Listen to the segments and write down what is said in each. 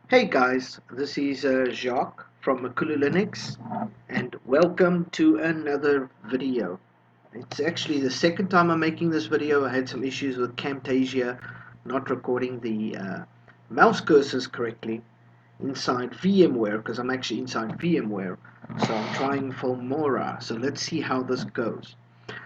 Hey guys, this is Jacques from MakuluLinux and welcome to another video. It's actually the second time I'm making this video. I had some issues with Camtasia not recording the mouse cursors correctly inside VMware because I'm actually inside VMware. So I'm trying Filmora. So let's see how this goes.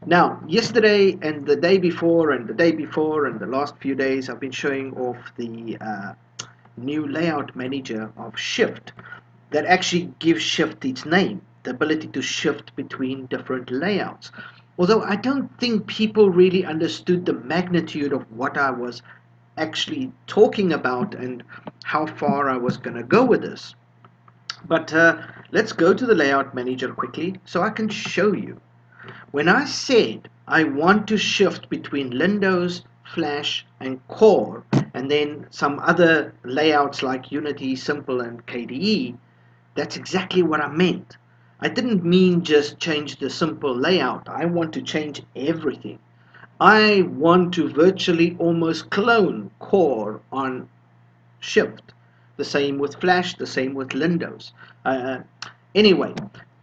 Now, yesterday and the day before and the day before and the last few days I've been showing off the new layout manager of Shift that actually gives Shift its name, the ability to shift between different layouts. Although I don't think people really understood the magnitude of what I was actually talking about and how far I was going to go with this. But let's go to the layout manager quickly so I can show you. When I said I want to shift between Windows, Flash and Core and then some other layouts like Unity, Simple and KDE, that's exactly what I meant. I didn't mean just change the simple layout. I want to change everything. I want to virtually almost clone Core on Shift. The same with Flash, the same with Windows. Uh, anyway,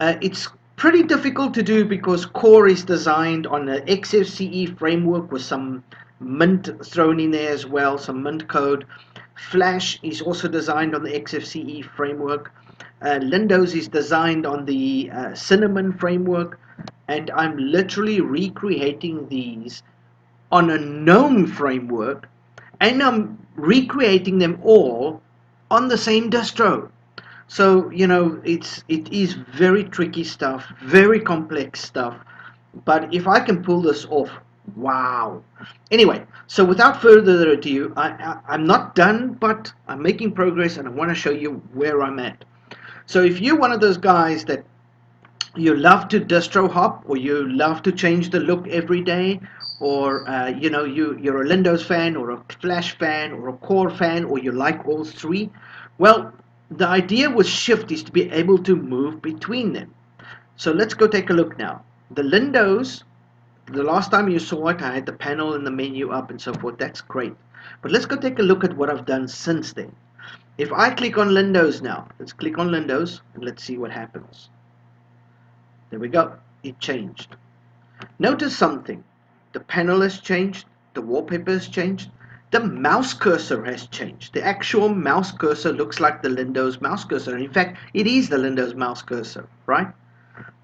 it's pretty difficult to do because Core is designed on an XFCE framework with some Mint thrown in there as well, some Mint code. Flash is also designed on the XFCE framework. Windows is designed on the Cinnamon framework, and I'm literally recreating these on a GNOME framework, and I'm recreating them all on the same distro. So it is very tricky stuff, very complex stuff. But if I can pull this off, wow. Anyway, so without further ado, I'm not done, but I'm making progress, and I want to show you where I'm at. So if you're one of those guys that you love to distro hop, or you love to change the look every day, or you're a Windows fan or a Flash fan or a Core fan, or you like all three, well, the idea with Shift is to be able to move between them. So let's go take a look now. The Windows, the last time you saw it, I had the panel and the menu up and so forth. That's great, but let's go take a look at what I've done since then. If I click on Windows now, let's click on Windows and let's see what happens. There we go. It changed. Notice something. The panel has changed. The wallpaper has changed. The mouse cursor has changed. The actual mouse cursor looks like the Windows mouse cursor. In fact, it is the Windows mouse cursor, right?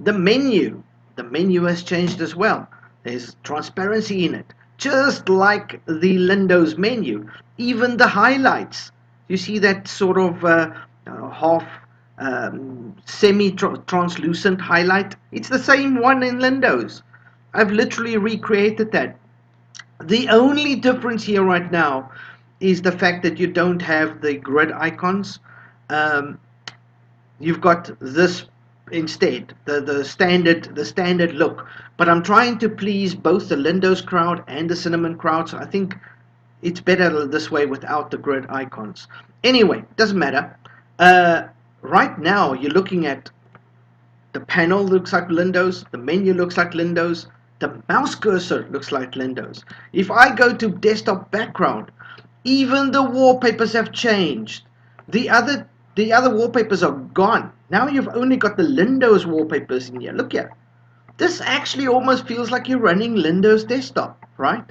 The menu has changed as well. There's transparency in it, just like the Windows menu. Even the highlights. You see that sort of half semi-translucent highlight? It's the same one in Windows. I've literally recreated that. The only difference here right now is the fact that you don't have the grid icons. Um, you've got this instead, the standard look. But I'm trying to please both the Windows crowd and the Cinnamon crowd, so I think it's better this way without the grid icons. Anyway, doesn't matter. Right now you're looking at the panel looks like Windows, the menu looks like Windows, the mouse cursor looks like Windows. If I go to desktop background, even the wallpapers have changed. The other wallpapers are gone. Now you've only got the Windows wallpapers in here. Look here. This actually almost feels like you're running Windows desktop, right?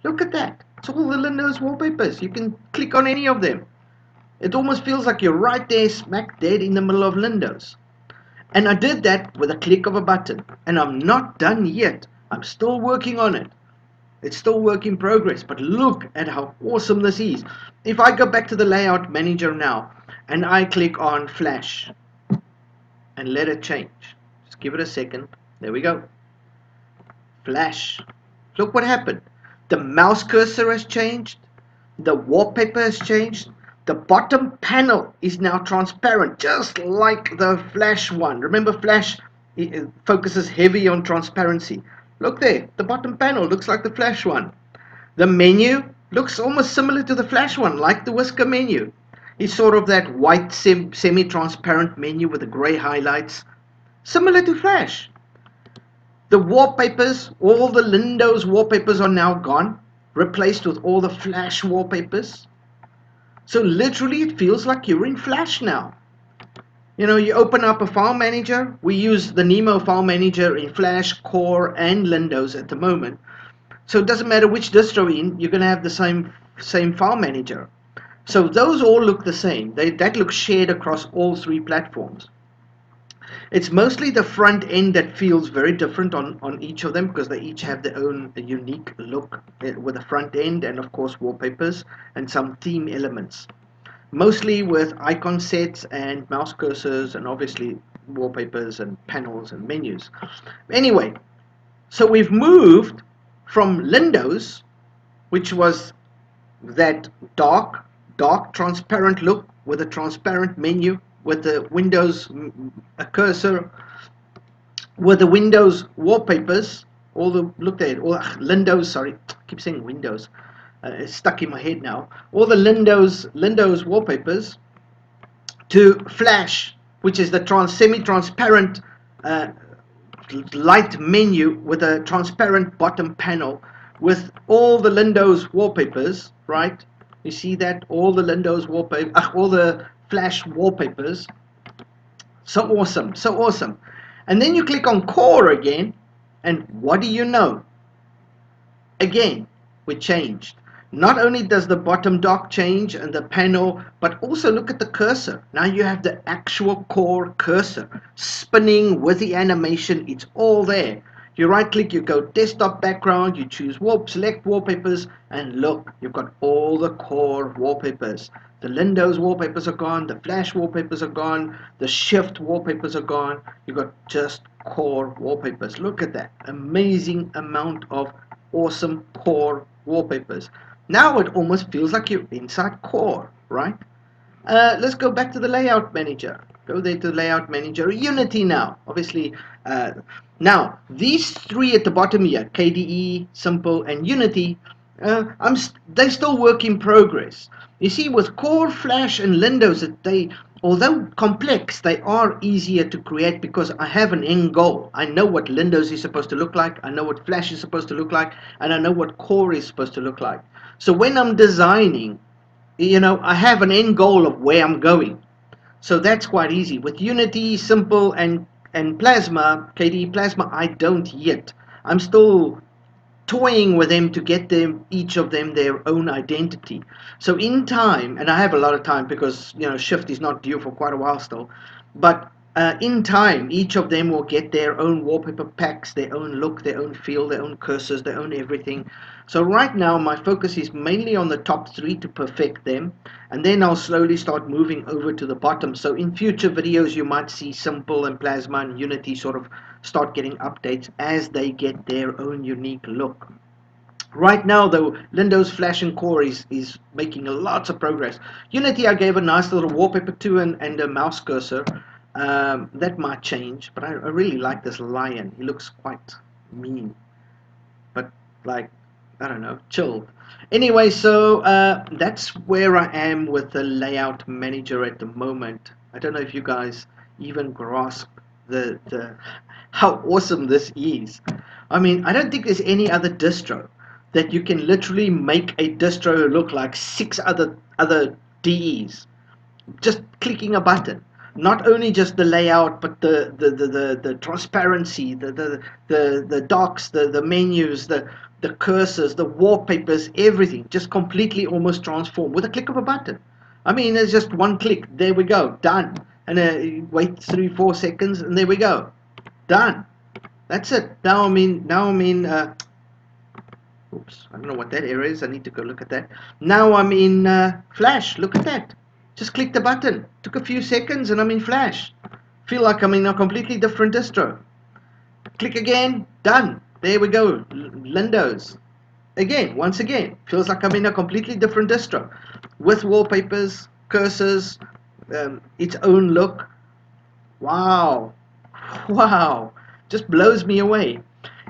Look at that. It's all the Windows wallpapers. You can click on any of them. It almost feels like you're right there smack dead in the middle of Windows. And I did that with a click of a button. And I'm not done yet. I'm still working on it. It's still work in progress. But look at how awesome this is. If I go back to the layout manager now and I click on Flash and let it change. Just give it a second. There we go. Flash. Look what happened. The mouse cursor has changed. The wallpaper has changed. The bottom panel is now transparent, just like the Flash one. Remember, Flash focuses heavy on transparency. Look there, the bottom panel looks like the Flash one. The menu looks almost similar to the Flash one, like the Whisker menu. It's sort of that white semi-transparent menu with the grey highlights, similar to Flash. The wallpapers, all the Windows wallpapers are now gone, replaced with all the Flash wallpapers. So literally it feels like you're in Flash now. You know, you open up a file manager. We use the Nemo file manager in Flash, Core, and Windows at the moment. So it doesn't matter which distro you're going to have the same file manager. So those all look the same. That looks shared across all three platforms. It's mostly the front end that feels very different on each of them, because they each have their own unique look with the front end, and of course wallpapers and some theme elements. Mostly with icon sets and mouse cursors, and obviously wallpapers and panels and menus. Anyway, so we've moved from Windows, which was that dark transparent look with a transparent menu, with the Windows cursor, with the Windows wallpapers, all the look at it, all Windows, sorry, I keep saying Windows, it's stuck in my head now. All the Windows wallpapers, to Flash, which is the semi-transparent uh, light menu with a transparent bottom panel with all the Windows wallpapers, right? You see that? All the Windows wallpaper, all the Flash wallpapers. So awesome, so awesome. And then you click on Core again, and what do you know? Again, we changed. Not only does the bottom dock change and the panel, but also look at the cursor. Now you have the actual Core cursor spinning with the animation. It's all there. You right click, you go desktop background, you choose select wallpapers, and look, you've got all the Core wallpapers. The Windows wallpapers are gone, the Flash wallpapers are gone, the Shift wallpapers are gone. You've got just Core wallpapers. Look at that amazing amount of awesome Core wallpapers. Now it almost feels like you're inside Core, right? Let's go back to the layout manager. Go there to layout manager. Unity now, obviously. Now these three at the bottom here, KDE, Simple, and Unity, they still work in progress. You see, with Core, Flash, and Windows, although complex, they are easier to create because I have an end goal. I know what Windows is supposed to look like, I know what Flash is supposed to look like, and I know what Core is supposed to look like. So when I'm designing, I have an end goal of where I'm going. So that's quite easy. With Unity, Simple, and Plasma, KDE Plasma, I don't yet. I'm still toying with them to get them, each of them, their own identity. So in time, and I have a lot of time because Shift is not due for quite a while still, but in time, each of them will get their own wallpaper packs, their own look, their own feel, their own cursors, their own everything. So right now my focus is mainly on the top three to perfect them, and then I'll slowly start moving over to the bottom. So in future videos you might see Simple and Plasma and Unity sort of start getting updates as they get their own unique look. Right now though, Windows, Flash, and Core is making lots of progress. Unity I gave a nice little wallpaper to, and a mouse cursor. That might change, but I really like this lion. He looks quite mean, but like, I don't know, chilled. Anyway, so that's where I am with the layout manager at the moment. I don't know if you guys even grasp the how awesome this is. I mean, I don't think there's any other distro that you can literally make a distro look like six other DEs, just clicking a button. Not only just the layout, but the transparency, the docs, the menus, the cursors, the wallpapers, everything just completely almost transformed with a click of a button. I mean, there's just one click, there we go, done. And wait 3-4 seconds, and there we go, done. That's it. Now I'm in oops, I don't know what that error is. I need to go look at that. Now I'm in Flash. Look at that. Just click the button. Took a few seconds and I'm in Flash. Feel like I'm in a completely different distro. Click again. Done. There we go. Windows. Again, once again. Feels like I'm in a completely different distro. With wallpapers, cursors, its own look. Wow. Wow. Just blows me away.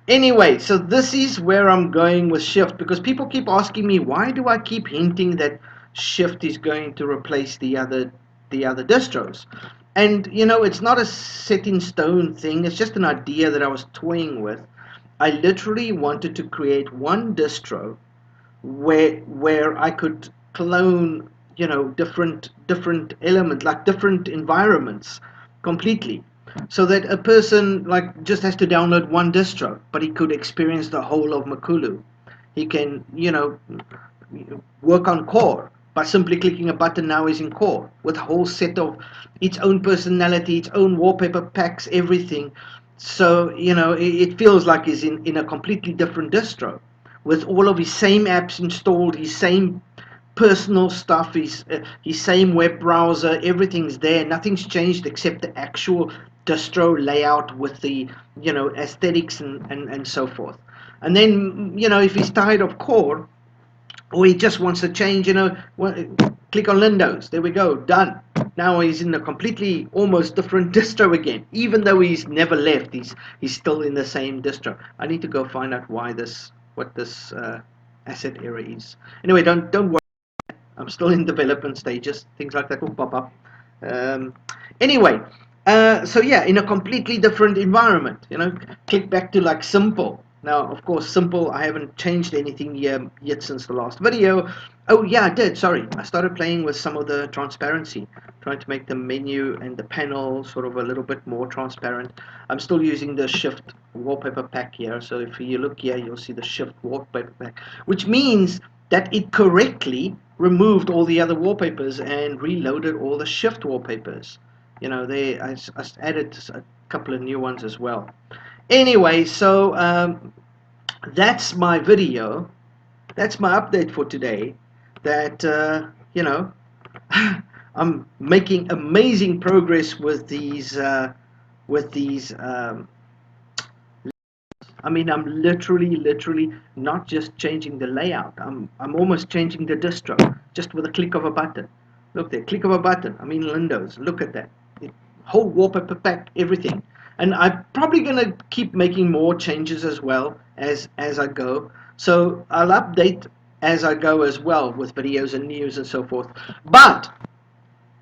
Anyway, so this is where I'm going with Shift, because people keep asking me, why do I keep hinting that Shift is going to replace the other distros? And it's not a set in stone thing. It's just an idea that I was toying with. I literally wanted to create one distro where I could clone you know, different element, like different environments completely, so that a person like just has to download one distro, but he could experience the whole of Makulu. He can, you know, work on core by simply clicking a button. Now he's in core with a whole set of its own personality, its own wallpaper packs, everything. So, you know, it feels like he's in a completely different distro with all of his same apps installed, his same personal stuff, his same web browser, everything's there. Nothing's changed except the actual distro layout with the, you know, aesthetics and so forth. And then, you know, if he's tired of core, or he just wants to change, you know, click on Windows. There we go, done. Now he's in a completely almost different distro again. Even though he's never left, he's still in the same distro. I need to go find out why this, what this asset error is. Anyway, don't worry. I'm still in development stages. Things like that will pop up. Um, anyway, so yeah, in a completely different environment. You know, click back to like simple. Now, of course, simple, I haven't changed anything yet since the last video. Oh yeah, I did, sorry. I started playing with some of the transparency, trying to make the menu and the panel sort of a little bit more transparent. I'm still using the Shift wallpaper pack here. So if you look here, you'll see the Shift wallpaper pack, which means that it correctly removed all the other wallpapers and reloaded all the Shift wallpapers. You know, I added a couple of new ones as well. Anyway, so that's my video. That's my update for today. That you know, I'm making amazing progress with these I mean, I'm literally not just changing the layout. I'm almost changing the distro just with a click of a button. Look there, click of a button. I'm in Windows. Look at that. Whole wallpaper pack, everything. And I'm probably gonna keep making more changes as well as I go. So I'll update as I go as well with videos and news and so forth. But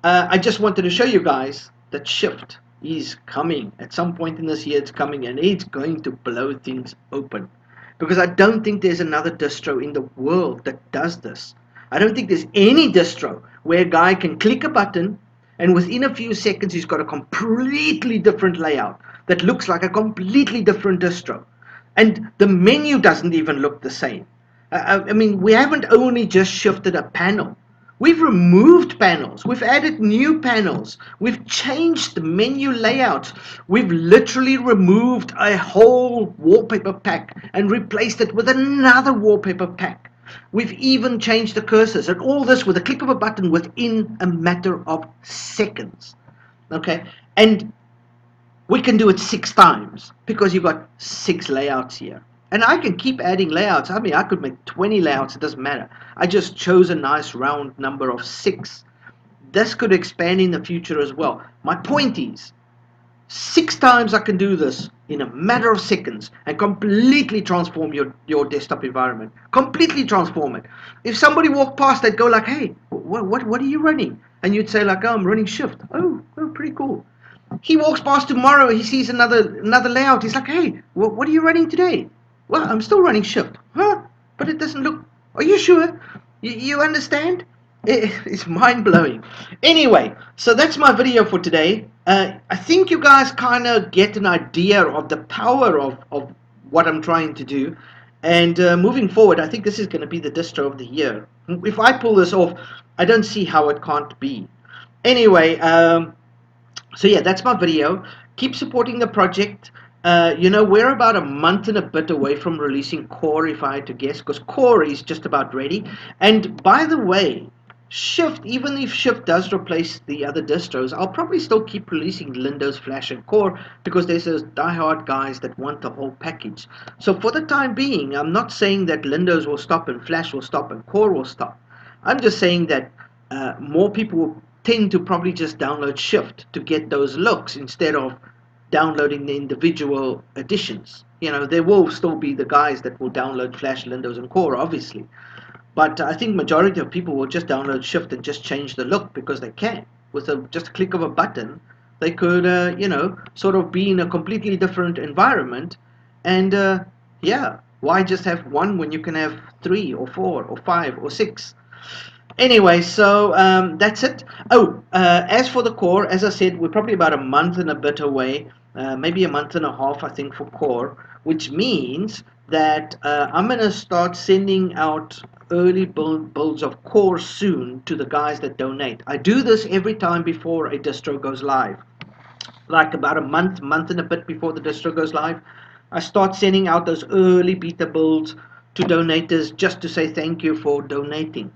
I just wanted to show you guys that Shift is coming. At some point in this year it's coming, and it's going to blow things open. Because I don't think there's another distro in the world that does this. I don't think there's any distro where a guy can click a button and within a few seconds he's got a completely different layout that looks like a completely different distro. And the menu doesn't even look the same. I mean, we haven't only just shifted a panel. We've removed panels. We've added new panels. We've changed the menu layouts. We've literally removed a whole wallpaper pack and replaced it with another wallpaper pack. We've even changed the cursors, and all this with a click of a button within a matter of seconds. Okay, and we can do it 6 times because you've got 6 layouts here. And I can keep adding layouts. I mean, I could make 20 layouts, it doesn't matter. I just chose a nice round number of 6. This could expand in the future as well. My point is, 6 times I can do this in a matter of seconds and completely transform your desktop environment. Completely transform it. If somebody walked past, they'd go like, hey, what are you running? And you'd say like, oh, I'm running Shift. Oh, pretty cool. He walks past tomorrow, he sees another layout. He's like, hey, what are you running today? Well, I'm still running Shift. Huh? But it doesn't look... Are you sure? You understand? It's mind-blowing. Anyway, so that's my video for today. I think you guys kind of get an idea of the power of what I'm trying to do. And moving forward, I think this is going to be the distro of the year. If I pull this off, I don't see how it can't be. Anyway, so yeah, that's my video. Keep supporting the project. You know, we're about a month and a bit away from releasing Core, if I had to guess, because Core is just about ready. And by the way, Shift, even if Shift does replace the other distros, I'll probably still keep releasing Windows, Flash, and Core because there's those die-hard guys that want the whole package. So for the time being, I'm not saying that Windows will stop and Flash will stop and Core will stop. I'm just saying that more people will tend to probably just download Shift to get those looks instead of downloading the individual editions. You know, there will still be the guys that will download Flash, Windows, and Core, obviously. But I think majority of people will just download Shift and just change the look because they can. With just a click of a button, they could, you know, sort of be in a completely different environment. And yeah, why just have one when you can have 3 or 4 or 5 or 6? Anyway, so that's it. Oh, as for the core, as I said, we're probably about a month and a bit away, maybe a month and a half, I think, for core, which means that I'm going to start sending out early builds of core soon to the guys that donate. I do this every time before a distro goes live, like about a month and a bit before the distro goes live. I start sending out those early beta builds to donators just to say thank you for donating.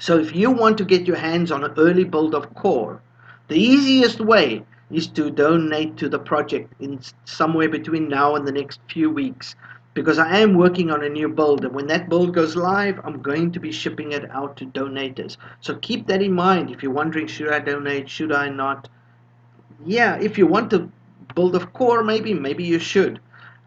So if you want to get your hands on an early build of core, the easiest way is to donate to the project in somewhere between now and the next few weeks, because I am working on a new build, and when that build goes live, I'm going to be shipping it out to donators. So keep that in mind. If you're wondering, should I donate, should I not? Yeah, if you want to build a core, maybe you should.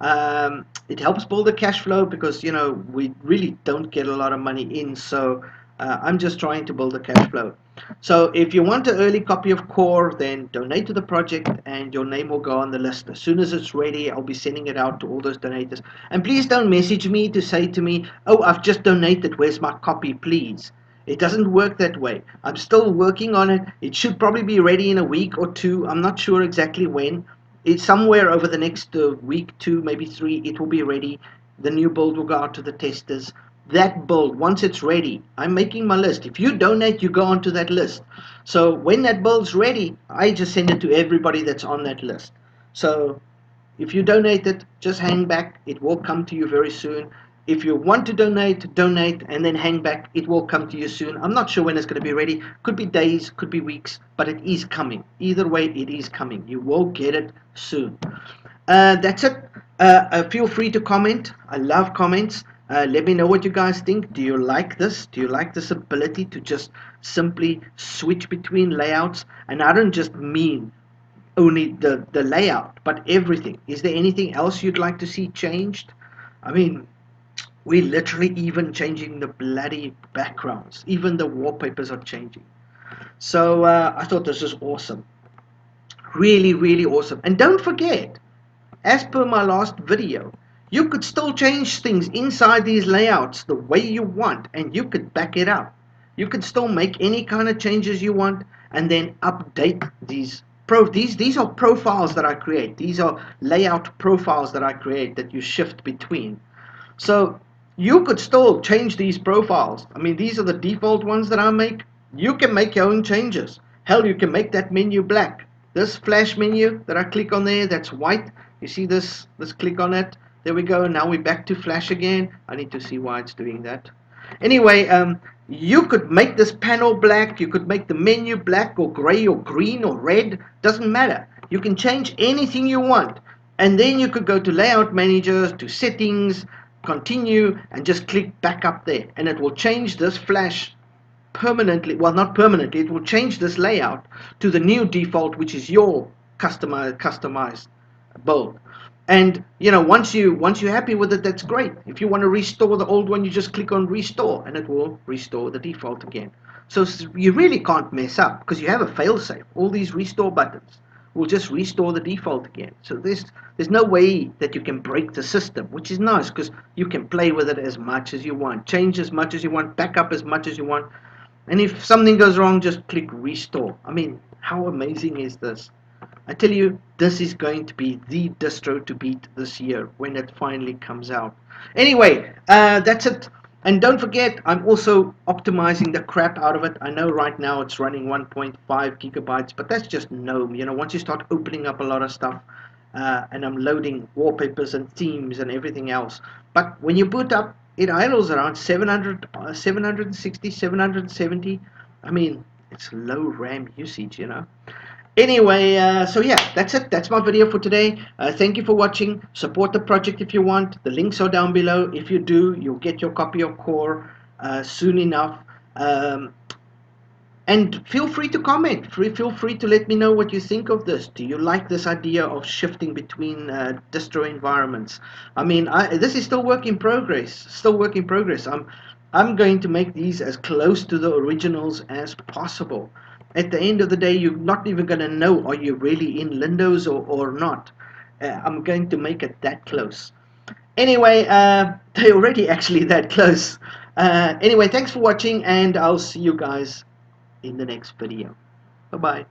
It helps build the cash flow, because we really don't get a lot of money in, so I'm just trying to build a cash flow. So if you want an early copy of core, then donate to the project and your name will go on the list. As soon as it's ready, I'll be sending it out to all those donators. And please don't message me to say to me, oh, I've just donated, where's my copy, please. It doesn't work that way. I'm still working on it. It should probably be ready in a week or two. I'm not sure exactly when. It's somewhere over the next week, two, maybe three, it will be ready. The new build will go out to the testers. That build, once it's ready, I'm making my list. If you donate, you go onto that list. So when that build's ready, I just send it to everybody that's on that list. So if you donate it, just hang back. It will come to you very soon. If you want to donate, donate and then hang back. It will come to you soon. I'm not sure when it's going to be ready. Could be days, could be weeks, but it is coming. Either way, it is coming. You will get it soon. That's it. Feel free to comment. I love comments. Let me know what you guys think. Do you like this? Do you like this ability to just simply switch between layouts? And I don't just mean only the layout, but everything. Is there anything else you'd like to see changed? I mean, we're literally even changing the bloody backgrounds. Even the wallpapers are changing. So I thought this was awesome. Really, really awesome. And don't forget, as per my last video, you could still change things inside these layouts the way you want, and you could back it up. You could still make any kind of changes you want and then update these. These are profiles that I create. These are layout profiles that I create that you shift between. So you could still change these profiles. I mean, these are the default ones that I make. You can make your own changes. Hell, you can make that menu black. This flash menu that I click on there, that's white. You see this? Let's click on it. There we go. Now we're back to flash again. I need to see why it's doing that. Anyway, you could make this panel black. You could make the menu black or gray or green or red. Doesn't matter. You can change anything you want. And then you could go to layout managers, to settings, continue, and just click back up there. And it will change this flash permanently. Well, not permanently. It will change this layout to the new default, which is your customized build. And once you're happy with it, that's great. If you want to restore the old one, you just click on restore and it will restore the default again. So you really can't mess up because you have a failsafe. All these restore buttons will just restore the default again. So there's no way that you can break the system, which is nice because you can play with it as much as you want, change as much as you want, back up as much as you want. And if something goes wrong, just click restore. I mean, how amazing is this? I tell you, this is going to be the distro to beat this year when it finally comes out. Anyway, that's it. And don't forget, I'm also optimizing the crap out of it. I know right now it's running 1.5 gigabytes, but that's just GNOME. Once you start opening up a lot of stuff, and I'm loading wallpapers and themes and everything else. But when you boot up, it idles around 700, 760, 770. I mean, it's low RAM usage. Anyway, so yeah, that's it. That's my video for today. Thank you for watching. Support the project if you want. The links are down below. If you do, you'll get your copy of core soon enough. And feel free to comment. Feel free to let me know what you think of this. Do you like this idea of shifting between distro environments? I mean, this is still work in progress. Still work in progress. I'm going to make these as close to the originals as possible. At the end of the day, you're not even going to know, are you really in Windows or not. I'm going to make it that close. Anyway, they're already actually that close. Anyway, thanks for watching, and I'll see you guys in the next video. Bye bye.